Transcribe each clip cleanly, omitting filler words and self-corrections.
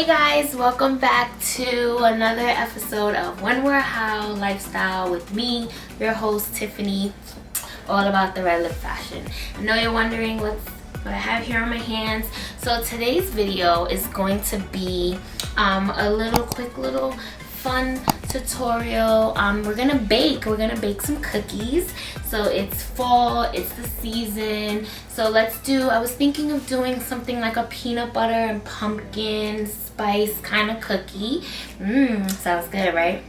Hey guys, welcome back to another episode of WhenWearHow lifestyle with me, your host Tiffany, all about the red lip fashion. I know you're wondering what I have here on my hands. So today's video is going to be a quick little fun tutorial. We're gonna bake some cookies. So it's fall, it's the season, so I was thinking of doing something like a peanut butter and pumpkin spice kind of cookie. Sounds good, right?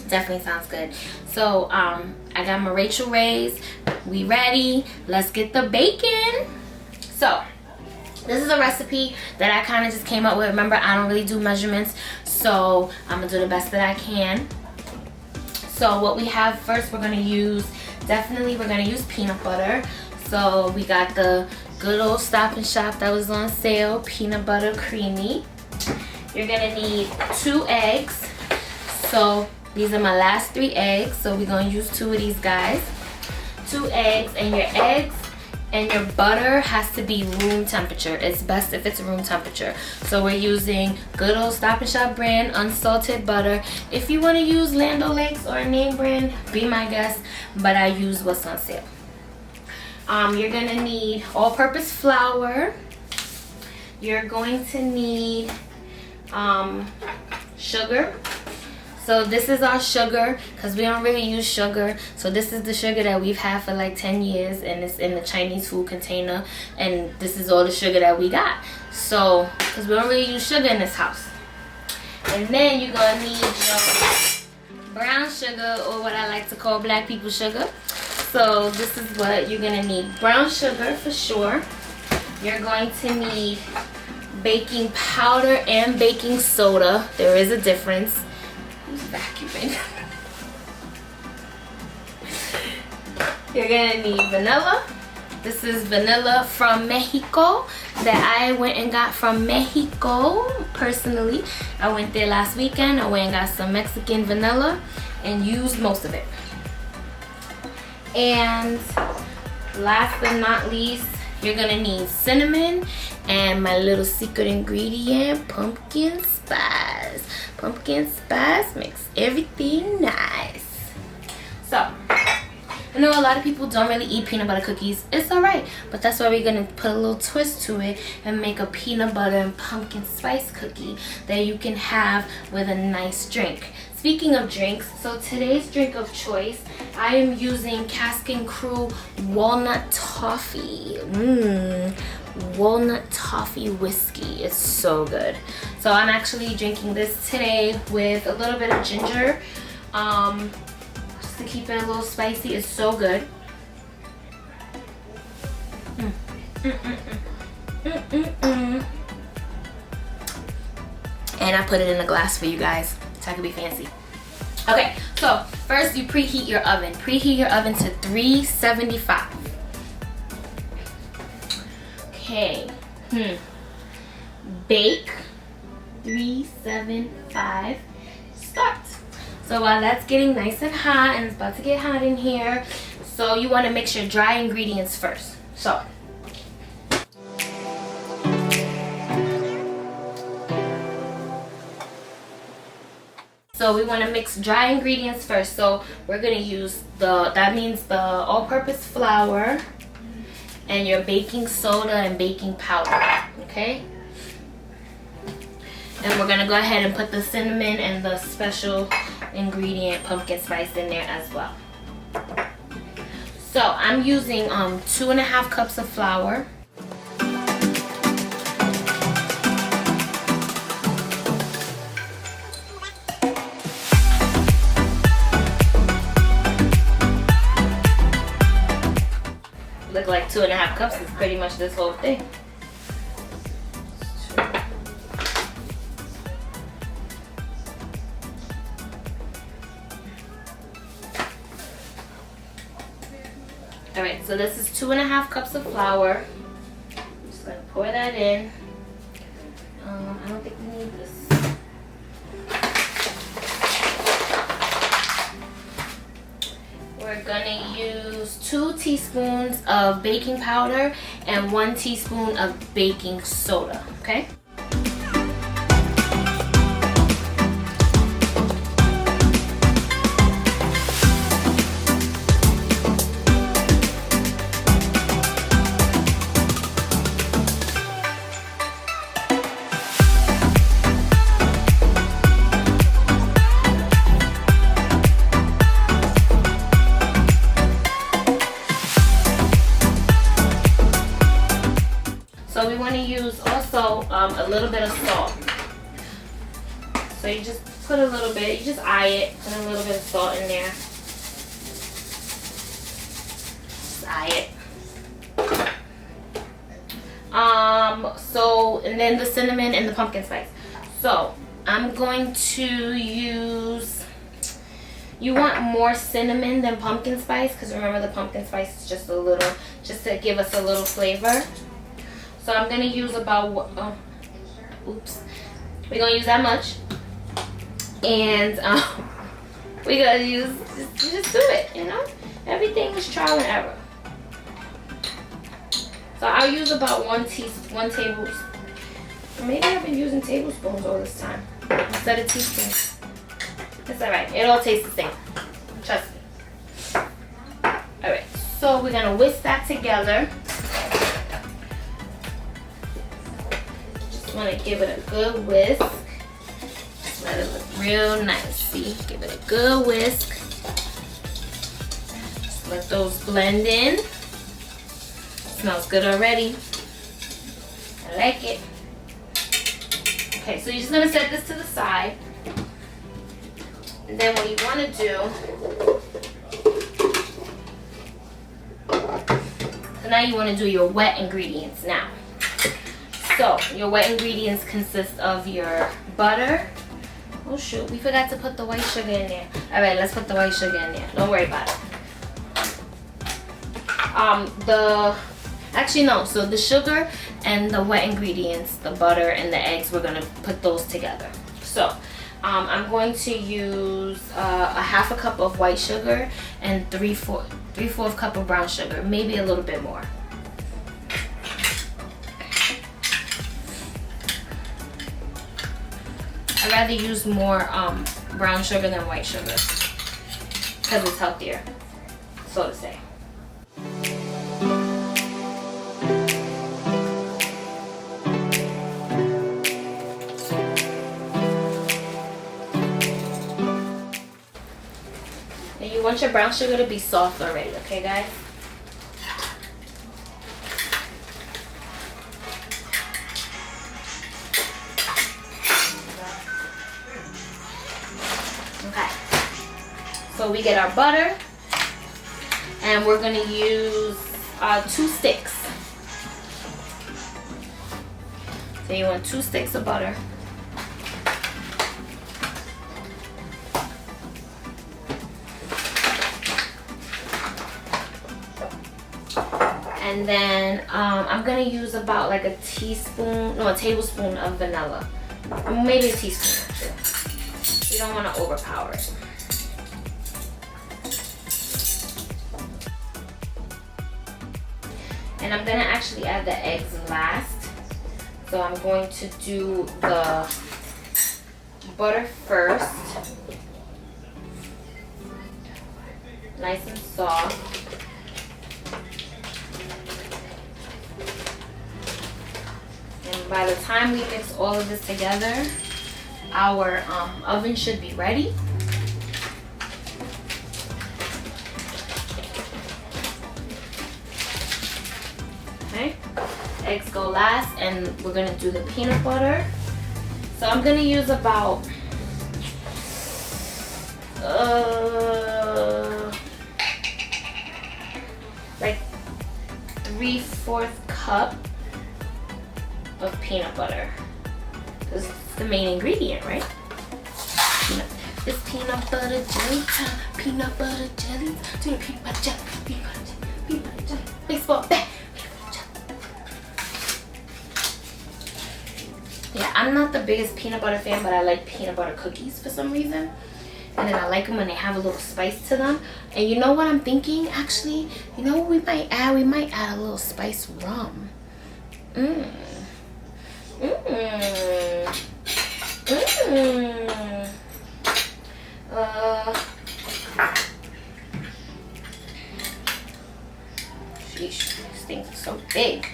Definitely sounds good. So I got my Rachel Ray's. We ready? Let's get the baking. So this is a recipe that I kind of just came up with. Remember, I don't really do measurements, so I'm gonna do the best that I can. So what we have first, we're gonna use peanut butter. So we got the good old Stop and Shop that was on sale, peanut butter creamy. You're gonna need 2 eggs. So these are my last 3 eggs, so we're gonna use 2 of these guys. 2 eggs, and your eggs and your butter has to be room temperature. It's best if it's room temperature. So we're using good old Stop and Shop brand unsalted butter. If you want to use Land O'Lakes or a name brand, be my guest, but I use what's on sale. You're gonna need all-purpose flour. You're going to need sugar. So this is our sugar, because we don't really use sugar. So this is the sugar that we've had for like 10 years, and it's in the Chinese food container, and this is all the sugar that we got. So, because we don't really use sugar in this house. And then you're gonna need your brown sugar, or what I like to call black people sugar. So this is what you're gonna need. Brown sugar for sure. You're going to need baking powder and baking soda. There is a difference. Vacuuming. You're gonna need vanilla. This is vanilla from Mexico that I went and got from Mexico personally. I went there last weekend. I went and got some Mexican vanilla and used most of it. And last but not least, you're gonna need cinnamon and my little secret ingredient, pumpkin spice. Pumpkin spice makes everything nice. So, I know a lot of people don't really eat peanut butter cookies. It's alright, but that's why we're gonna put a little twist to it and make a peanut butter and pumpkin spice cookie that you can have with a nice drink. Speaking of drinks, so today's drink of choice, I am using Cask and Crew Walnut Toffee. Walnut Toffee whiskey. It's so good. So I'm actually drinking this today with a little bit of ginger, just to keep it a little spicy. It's so good. And I put it in a glass for you guys, so I can be fancy. Okay, so first you preheat your oven. Preheat your oven to 375. Okay. Bake 375. Start. So while that's getting nice and hot, and it's about to get hot in here, so you want to mix your dry ingredients first. So we want to mix dry ingredients first. So we're going to use the all-purpose flour and your baking soda and baking powder, okay? And we're going to go ahead and put the cinnamon and the special ingredient pumpkin spice in there as well. So I'm using 2.5 cups of flour. Look like 2.5 cups is pretty much this whole thing. Alright, so this is 2.5 cups of flour. I'm just gonna pour that in. I don't think we need this. We're gonna use 2 teaspoons of baking powder and 1 teaspoon of baking soda, okay? So we want to use also a little bit of salt. So you just put a little bit, you just eye it, put a little bit of salt in there. Just eye it. And then the cinnamon and the pumpkin spice. So I'm going to use, you want more cinnamon than pumpkin spice, because remember the pumpkin spice is just a little, just to give us a little flavor. So I'm gonna use about, we're gonna use that much. And we're gonna use, just do it, you know? Everything is trial and error. So I'll use about one tablespoon. Maybe I've been using tablespoons all this time instead of teaspoons. It's alright. It all tastes the same. Trust me. Alright. So we're going to whisk that together. Just want to give it a good whisk. Just let it look real nice. See? Give it a good whisk. Just let those blend in. Smells good already. I like it. Okay, so you're just gonna set this to the side. And then what you wanna do, so now you wanna do your wet ingredients now. So your wet ingredients consist of your butter. Oh shoot, we forgot to put the white sugar in there. All right, let's put the white sugar in there. Don't worry about it. Actually no, so the sugar and the wet ingredients, the butter and the eggs, we're gonna put those together. So I'm going to use a half a cup of white sugar and 3/4 cup of brown sugar, maybe a little bit more. I'd rather use more brown sugar than white sugar because it's healthier, so to say. And you want your brown sugar to be soft already, okay guys? Okay, so we get our butter, and we're gonna use 2 sticks. So you want 2 sticks of butter. And then I'm gonna use about like a tablespoon of vanilla. Maybe a teaspoon actually. You don't want to overpower it. And I'm gonna actually add the eggs last. So I'm going to do the butter first. Nice and soft. And by the time we mix all of this together, our oven should be ready. Okay, eggs go last, and we're gonna do the peanut butter. So I'm gonna use about like 3/4 cup of peanut butter, because it's the main ingredient, right? It's peanut butter jelly time, peanut butter jelly, do the peanut butter jelly, peanut butter jelly, peanut butter jelly, baseball bat, peanut butter jelly. Yeah, I'm not the biggest peanut butter fan, but I like peanut butter cookies for some reason. And then I like them when they have a little spice to them. And you know what I'm thinking? Actually, you know what we might add? We might add a little spice rum. Sheesh, these things are so big.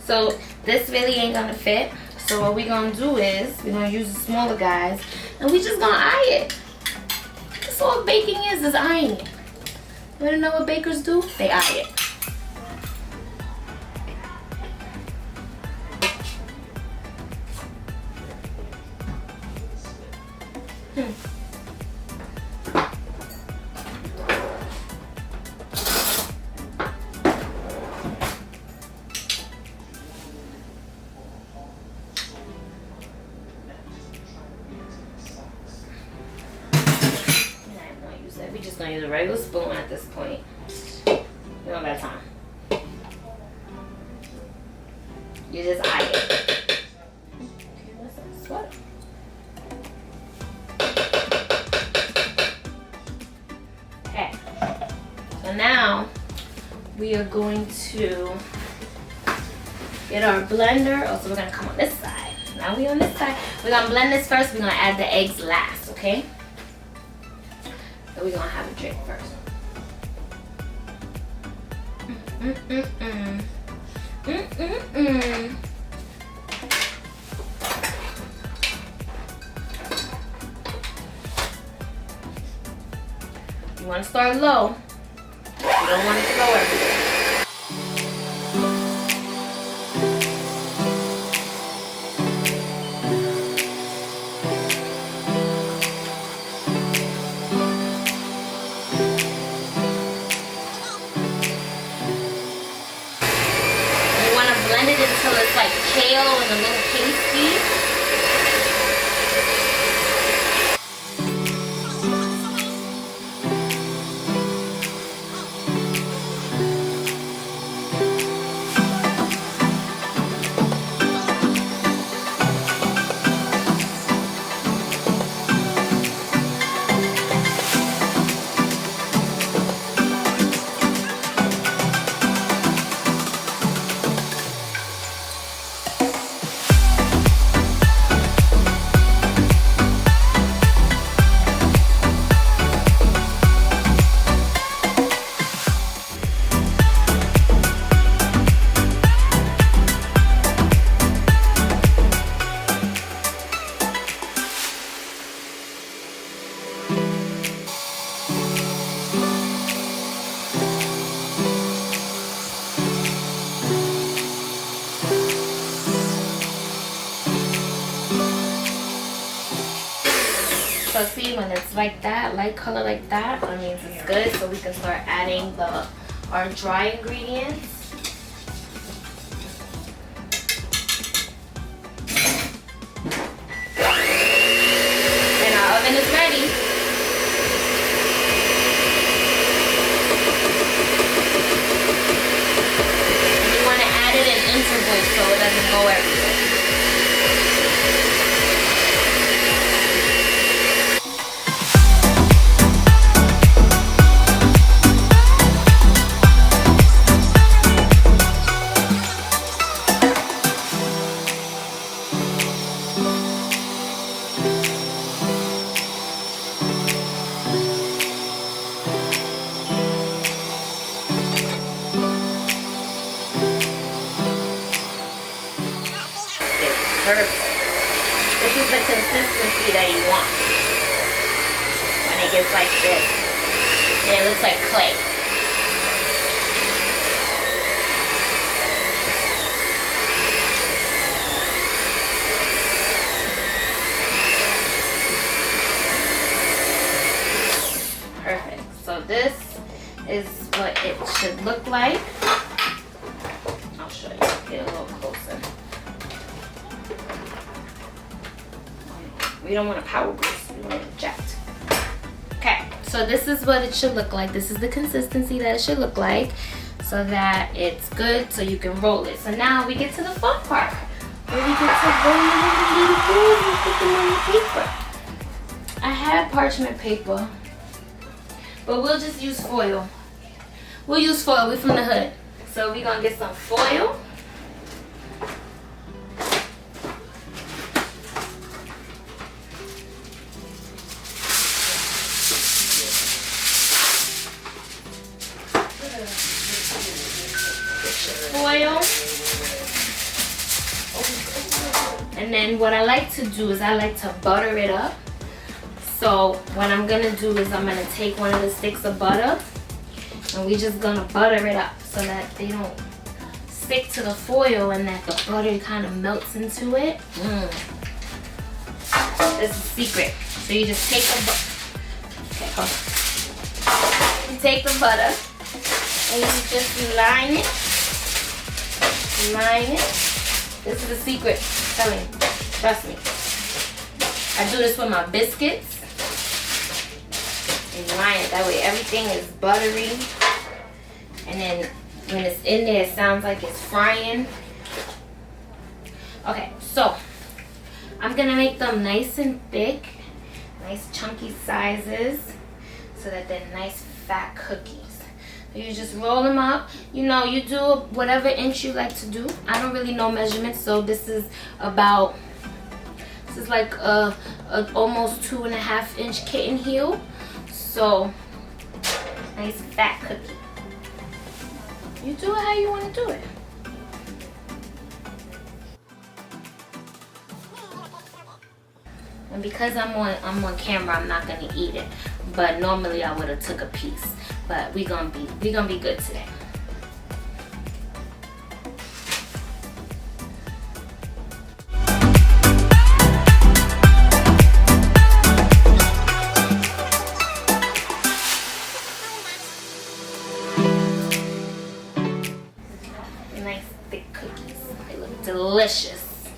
So this really ain't gonna fit. So what we're gonna do is we're gonna use the smaller guys, and we just gonna eye it. That's all baking is eyeing it. You wanna know what bakers do? They eye it. We just gonna use a regular spoon at this point. We don't got time. You just eye it. Okay, what's that sweater? Okay. So now we are going to get our blender. Oh, so we're gonna come on this side. Now we on this side. We're gonna blend this first. We're gonna add the eggs last, okay? So we're gonna have a drink first. You wanna start low. You don't want it to go everywhere. Until it's like kale and a little pasty. So see, when it's like that, light color like that, that means it's good. So we can start adding our dry ingredients. And our oven is ready. And you want to add it in intervals so it doesn't go everywhere. Perfect. This is the consistency that you want. When it gets like this, and it looks like clay. Perfect. So this is what it should look like. I'll show you. Get a little closer. We don't want a power grease, we want it jacked. Okay, so this is what it should look like. This is the consistency that it should look like so that it's good so you can roll it. So now we get to the fun part where we get to roll the little balls and put them on the paper. I had parchment paper, but we'll just use foil. We'll use foil, we're from the hood. So we're gonna get some foil. Foil. And then what I like to do is I like to butter it up So what I'm gonna do is I'm gonna take one of the sticks of butter and we're just gonna butter it up so that they don't stick to the foil and that the butter kind of melts into it. This is secret. So you just take the butter. Okay, hold on. You take the butter and you just line it. Line it. This is the secret. I'm telling you. Trust me. I do this with my biscuits. And line it. That way everything is buttery. And then when it's in there, it sounds like it's frying. Okay, so I'm gonna make them nice and thick, nice chunky sizes, so that they're nice fat cookies. So you just roll them up. You know, you do whatever inch you like to do. I don't really know measurements, so this is like a almost 2.5 inch kitten heel. So nice fat cookie. You do it how you want to do it. And because I'm on camera, I'm not gonna eat it. But normally I would have took a piece. But we gonna be good today. Nice thick cookies. They look delicious.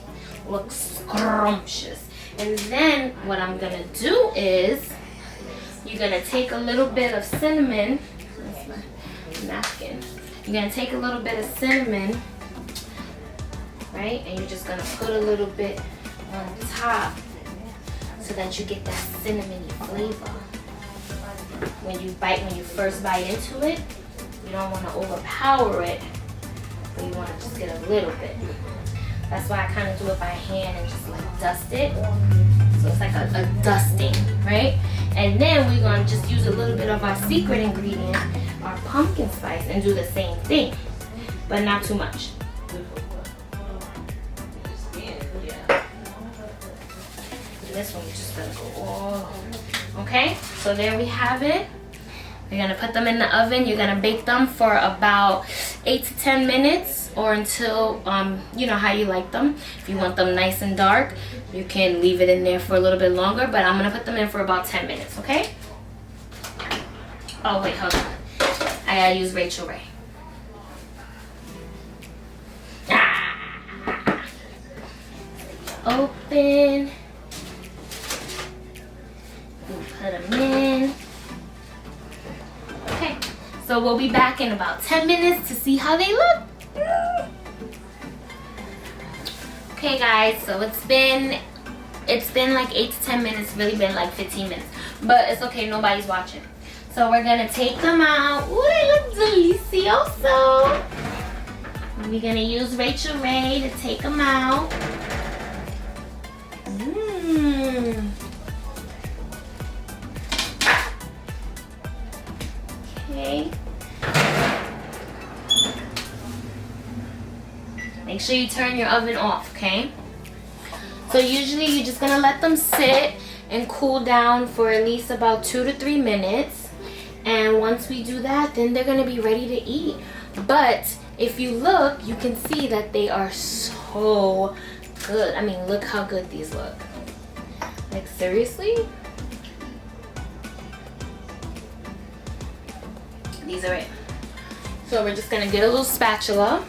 Look scrumptious. And then what I'm gonna do is you're gonna take a little bit of cinnamon. That's my napkin. You're gonna take a little bit of cinnamon, right? And you're just gonna put a little bit on top so that you get that cinnamony flavor. When you first bite into it, you don't want to overpower it, but you want to just get a little bit. That's why I kind of do it by hand and just like dust it. So it's like a dusting, right? And then we're going to just use a little bit of our secret ingredient, our pumpkin spice, and do the same thing, but not too much. And this one, you're just going to go all. Okay, so there we have it. You're going to put them in the oven. You're going to bake them for about 8 to 10 minutes. Or until, you know how you like them. If you want them nice and dark, you can leave it in there for a little bit longer, but I'm gonna put them in for about 10 minutes, okay? Oh wait, hold on. I gotta use Rachel Ray. Open. Put them in. Okay, so we'll be back in about 10 minutes to see how they look. Okay guys, so it's been like 8 to 10 minutes, really been like 15 minutes, but it's okay, nobody's watching. So we're gonna take them out. Ooh, they look delicioso. We're gonna use Rachel Ray to take them out. Okay. Make sure you turn your oven off, okay? So usually you're just gonna let them sit and cool down for at least about 2 to 3 minutes. And once we do that, then they're gonna be ready to eat. But if you look, you can see that they are so good. I mean, look how good these look. Like, seriously? These are it. So we're just gonna get a little spatula.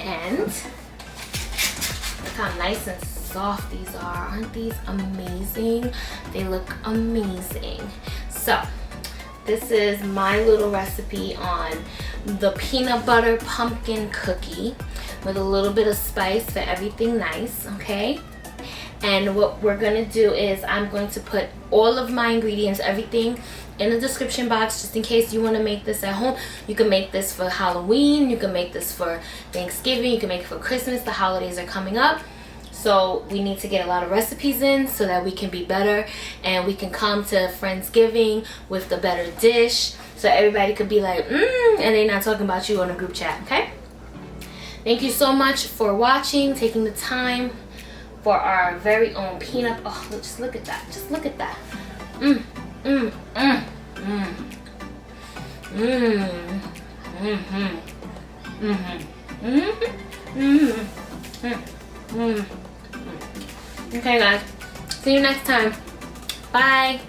And look how nice and soft these are. Aren't these amazing? They look amazing. So this is my little recipe on the peanut butter pumpkin cookie with a little bit of spice for everything nice, okay? And what we're gonna do is I'm going to put all of my ingredients, everything, in the description box, just in case you want to make this at home. You can make this for Halloween, you can make this for Thanksgiving, you can make it for Christmas. The holidays are coming up, so we need to get a lot of recipes in so that we can be better and we can come to Friendsgiving with the better dish, so everybody could be like, and they're not talking about you on a group chat, okay? Thank you so much for watching, taking the time for our very own peanut. Oh, just look at that. Just look at that. Mmm, mmm, mmm, mmm, mmm, mmm, mmm, mmm, mmm. Okay, guys. See you next time. Bye.